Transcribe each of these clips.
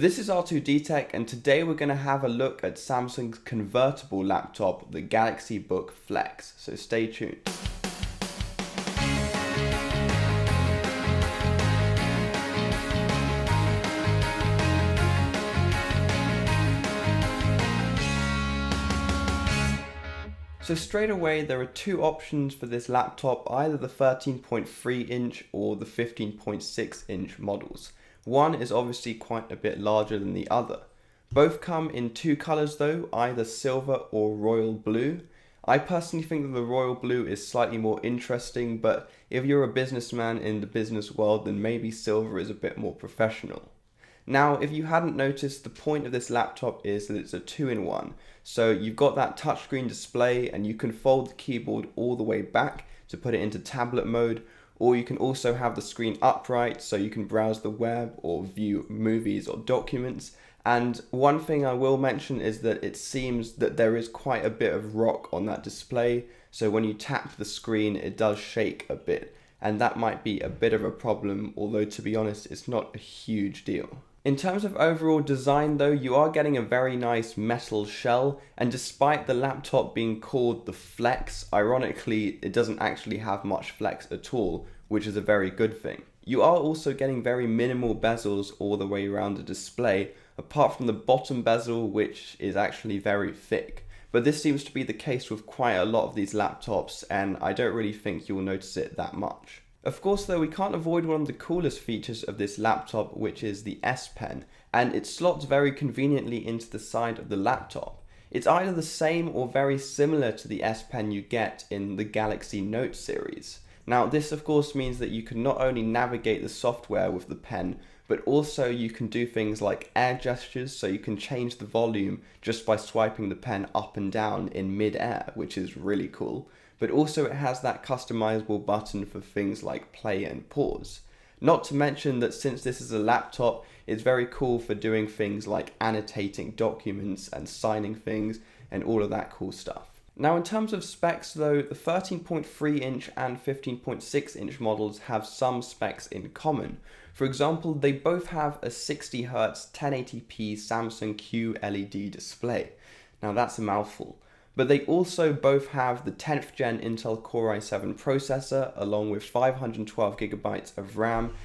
This is R2D Tech, and today we're going to have a look at Samsung's convertible laptop, the Galaxy Book Flex, so stay tuned. So straight away there are two options for this laptop, either the 13.3 inch or the 15.6 inch models. One is obviously quite a bit larger than the other. Both come in two colors though, either silver or royal blue. I personally think that the royal blue is slightly more interesting, but if you're a businessman in the business world, then maybe silver is a bit more professional. Now, if you hadn't noticed, the point of this laptop is that it's a 2-in-1. So you've got that touchscreen display and you can fold the keyboard all the way back to put it into tablet mode, or you can also have the screen upright so you can browse the web or view movies or documents. And one thing I will mention is that it seems that there is quite a bit of rock on that display. So when you tap the screen, it does shake a bit. And that might be a bit of a problem, although to be honest, it's not a huge deal. In terms of overall design though, you are getting a very nice metal shell, and despite the laptop being called the Flex, ironically it doesn't actually have much flex at all, which is a very good thing. You are also getting very minimal bezels all the way around the display, apart from the bottom bezel, which is actually very thick. But this seems to be the case with quite a lot of these laptops, and I don't really think you'll notice it that much. Of course though, we can't avoid one of the coolest features of this laptop, which is the S Pen, and it slots very conveniently into the side of the laptop. It's either the same or very similar to the S Pen you get in the Galaxy Note series. Now this of course means that you can not only navigate the software with the pen, but also you can do things like air gestures, so you can change the volume just by swiping the pen up and down in mid-air, which is really cool. But also it has that customizable button for things like play and pause. Not to mention that since this is a laptop, it's very cool for doing things like annotating documents and signing things and all of that cool stuff. Now in terms of specs though, the 13.3 inch and 15.6 inch models have some specs in common. For example, they both have a 60Hz 1080p Samsung QLED display. Now that's a mouthful. But they also both have the 10th gen Intel Core i7 processor, along with 512GB of RAM.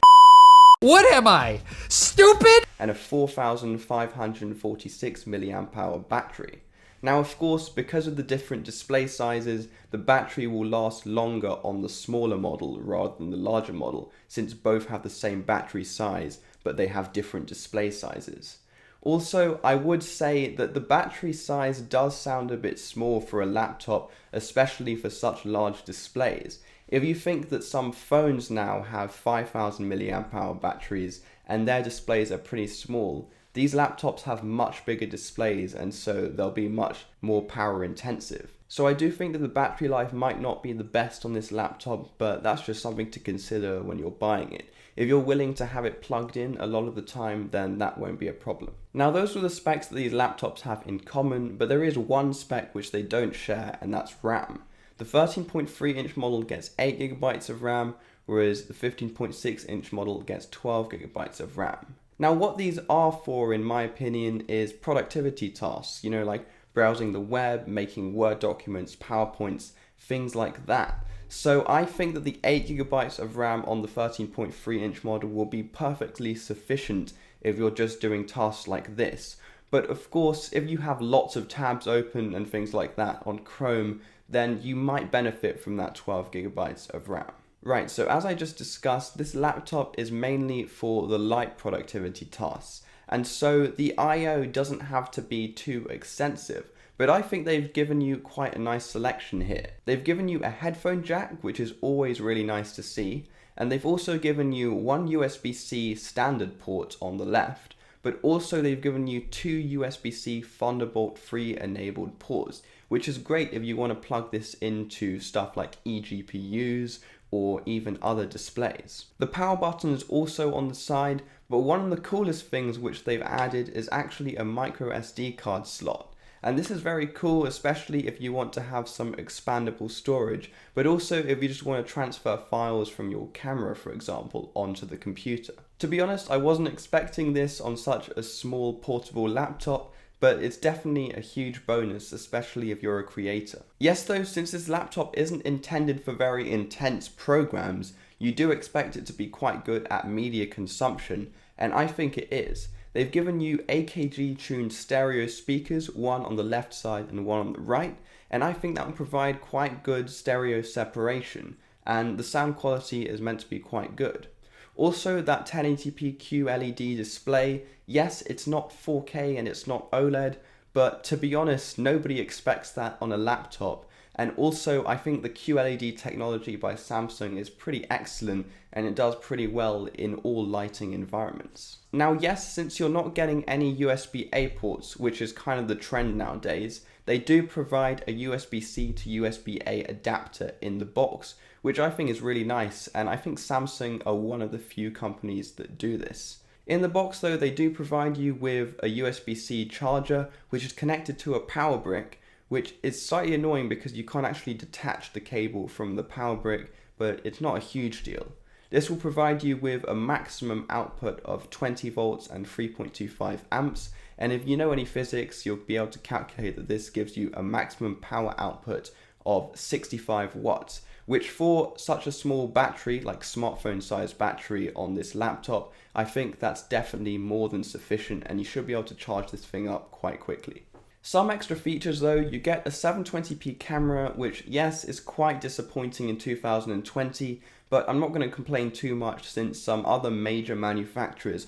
What am I, stupid? And a 4546 mAh battery. Now of course, because of the different display sizes, the battery will last longer on the smaller model rather than the larger model, since both have the same battery size, but they have different display sizes. Also, I would say that the battery size does sound a bit small for a laptop, especially for such large displays. If you think that some phones now have 5000 mAh batteries and their displays are pretty small, these laptops have much bigger displays, and so they'll be much more power intensive. So I do think that the battery life might not be the best on this laptop, but that's just something to consider when you're buying it. If you're willing to have it plugged in a lot of the time, then that won't be a problem. Now those are the specs that these laptops have in common, but there is one spec which they don't share, and that's RAM. The 13.3 inch model gets 8GB of RAM, whereas the 15.6 inch model gets 12GB of RAM. Now what these are for, in my opinion, is productivity tasks, like browsing the web, making Word documents, PowerPoints, things like that. So I think that the 8GB of RAM on the 13.3 inch model will be perfectly sufficient if you're just doing tasks like this. But of course, if you have lots of tabs open and things like that on Chrome, then you might benefit from that 12GB of RAM. Right, so as I just discussed, this laptop is mainly for the light productivity tasks, and so the I/O doesn't have to be too extensive. But I think they've given you quite a nice selection here. They've given you a headphone jack, which is always really nice to see, and they've also given you one USB-C standard port on the left, but also they've given you two USB-C Thunderbolt 3 enabled ports, which is great if you want to plug this into stuff like eGPUs or even other displays. The power button is also on the side, but one of the coolest things which they've added is actually a micro SD card slot. And this is very cool, especially if you want to have some expandable storage, but also if you just want to transfer files from your camera, for example, onto the computer. To be honest, I wasn't expecting this on such a small portable laptop, but it's definitely a huge bonus, especially if you're a creator. Yes though, since this laptop isn't intended for very intense programs, you do expect it to be quite good at media consumption, and I think it is. They've given you AKG tuned stereo speakers, one on the left side and one on the right, and I think that will provide quite good stereo separation, and the sound quality is meant to be quite good. Also, that 1080p QLED display, yes, it's not 4K and it's not OLED, but to be honest, nobody expects that on a laptop. And also, I think the QLED technology by Samsung is pretty excellent and it does pretty well in all lighting environments. Now, yes, since you're not getting any USB-A ports, which is kind of the trend nowadays, they do provide a USB-C to USB-A adapter in the box, which I think is really nice, and I think Samsung are one of the few companies that do this. In the box though, they do provide you with a USB-C charger, which is connected to a power brick, which is slightly annoying because you can't actually detach the cable from the power brick, but it's not a huge deal. This will provide you with a maximum output of 20 volts and 3.25 amps, and if you know any physics, you'll be able to calculate that this gives you a maximum power output of 65 watts, which for such a small battery, like smartphone sized battery on this laptop, I think that's definitely more than sufficient, and you should be able to charge this thing up quite quickly. Some extra features though, you get a 720p camera, which yes, is quite disappointing in 2020, but I'm not going to complain too much since some other major manufacturers,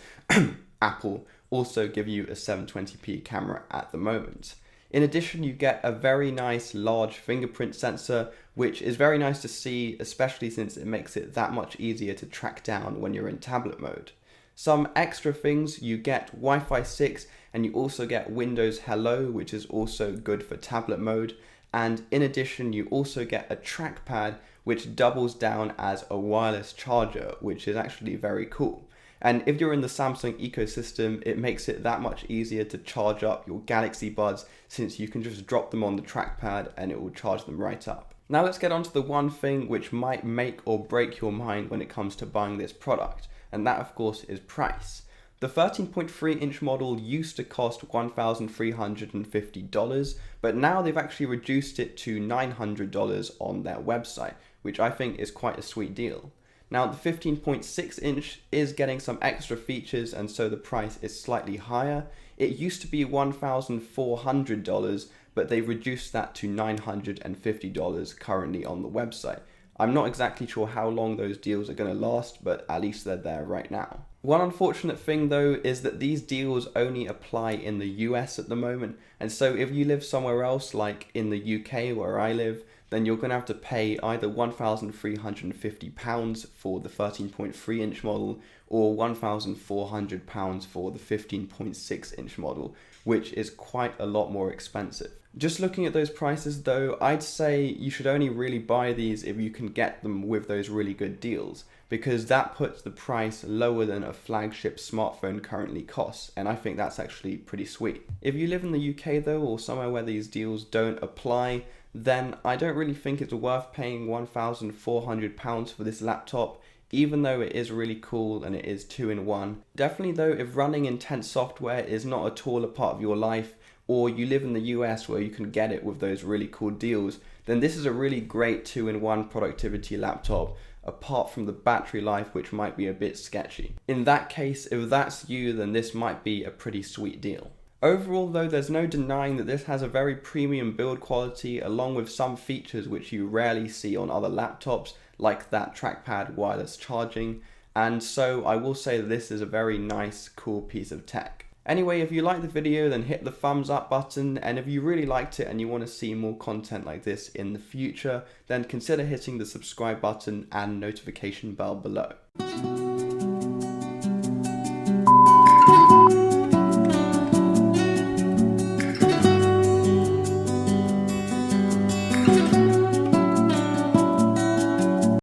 Apple, also give you a 720p camera at the moment. In addition, you get a very nice large fingerprint sensor, which is very nice to see, especially since it makes it that much easier to track down when you're in tablet mode. Some extra things, you get Wi-Fi 6 and you also get Windows Hello, which is also good for tablet mode. And in addition, you also get a trackpad, which doubles down as a wireless charger, which is actually very cool. And if you're in the Samsung ecosystem, it makes it that much easier to charge up your Galaxy Buds, since you can just drop them on the trackpad and it will charge them right up. Now let's get on to the one thing which might make or break your mind when it comes to buying this product, and that of course is price. The 13.3 inch model used to cost $1,350, but now they've actually reduced it to $900 on their website, which I think is quite a sweet deal. Now the 15.6 inch is getting some extra features, and so the price is slightly higher. It used to be $1,400, but they've reduced that to $950 currently on the website. I'm not exactly sure how long those deals are going to last, but at least they're there right now. One unfortunate thing though is that these deals only apply in the US at the moment, and so if you live somewhere else like in the UK where I live, then you're going to have to pay either £1,350 for the 13.3 inch model or £1,400 for the 15.6 inch model, which is quite a lot more expensive. Just looking at those prices though, I'd say you should only really buy these if you can get them with those really good deals, because that puts the price lower than a flagship smartphone currently costs, and I think that's actually pretty sweet. If you live in the UK though, or somewhere where these deals don't apply, then I don't really think it's worth paying £1,400 for this laptop, even though it is really cool and it is 2-in-1. Definitely though, if running intense software is not at all a part of your life, or you live in the US where you can get it with those really cool deals, then this is a really great 2-in-1 productivity laptop, apart from the battery life, which might be a bit sketchy. In that case, if that's you, then this might be a pretty sweet deal. Overall though, there's no denying that this has a very premium build quality, along with some features which you rarely see on other laptops, like that trackpad wireless charging, and so I will say that this is a very nice, cool piece of tech. Anyway, if you liked the video, then hit the thumbs up button, and if you really liked it and you want to see more content like this in the future, then consider hitting the subscribe button and notification bell below.